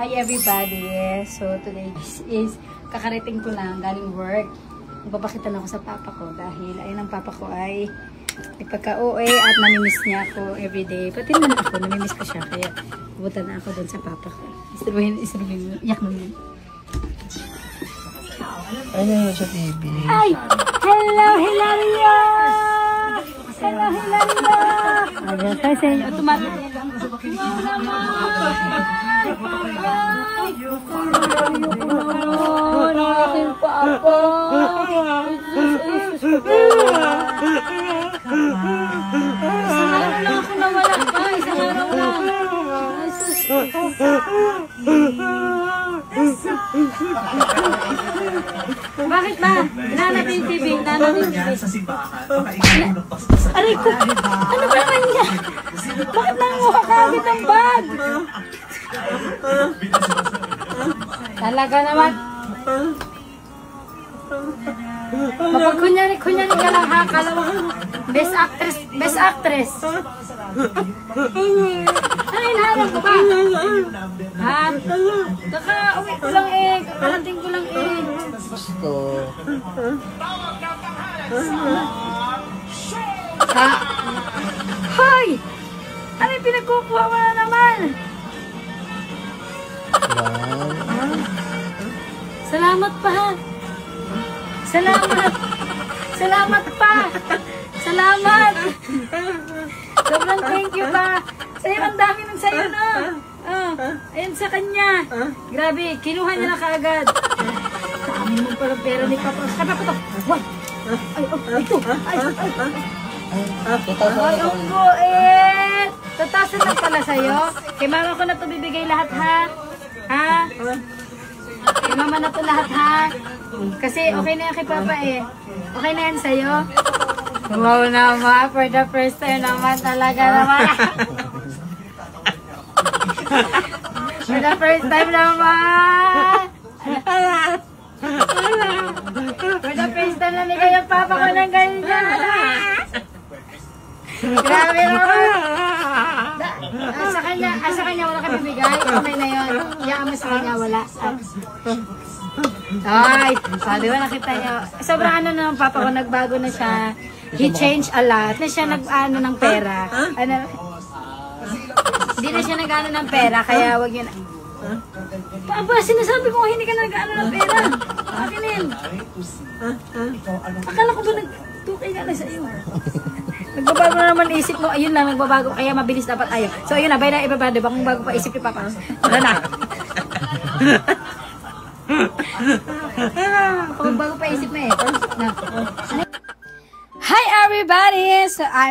Hi everybody! So today is kakarating ko lang galing work. Magpapakitan ako sa papa ko dahil ayun ang papa ko ay nagpagka-OA at namimiss niya ako everyday. Pati naman ako, namimiss ko siya. Kaya pupunta na ako doon sa papa ko. Isruhin, yak naman. Ano yun sa TV? Ay! Hello, Hilaria! Hello, Hilaria! Ayan, tayo sa inyo. Automatic na lang. Aking papa! Isang araw lang ako nawala pa. Isang araw lang. Bakit ba? Hinahanap yung TV. Hinahanap yung TV. Aray ko! Ano ba naman niya? Bakit nanguha ka agad ng bag? Talaga naman. Mapagkunyari ka lang ha. Kala mo, best actress. Best actress. Ano hinahanap ko ba? Ha? Kaka-uwi ko lang eh. Kakarating ko lang eh. Gusto. Ha? Hoy! Ano yung pinagkukuha mo na naman? Wow. Salamat pa ha. Salamat. Salamat pa. Salamat. Sobrang thank you pa. Sa'yo, ang dami nun sa'yo, no? Oh, ayun sa kanya. Grabe, kinuha niya na kaagad. Dami mo pala pera ni Papa. Ay, Papa to. Why? Ay, oh, ito. Ay, ang buit. Tatasan lang pala sa'yo. Kay mama ko na ito bibigay lahat, ha? Ha? Kay mama na ito lahat, ha? Kasi okay na yan kay Papa, eh. Okay na yan sa'yo. Wow naman, for the first time naman talaga naman. For the first time naman. For the first time na nigay yung papa ko ng ganyan. Grabe naman. Sa kanya wala ka bibigay. Kamay na yun. Iyaan mo sa kanya, wala. Ay, di ba nakita niyo? Sobrang ano na ng papa ko, nagbago na siya. He changed a lot. Na siya nag-ano ng pera. Ano, hindi na siya nag-ano ng pera, kaya wag yun. Papa, sinasabi ko hindi ka nag-ano ng pera. Akinin. Akala ko ba nag-tukay ka na sa iyo? Nagbabago na naman isip mo. Ayun lang, nagbabago. Kaya mabilis dapat ayaw. So, ayun na. Bay na ibaba. Diba kung bago pa isip ni Papa? Ano na? Kung bago pa isip na eh. Hi everybody! So, I'm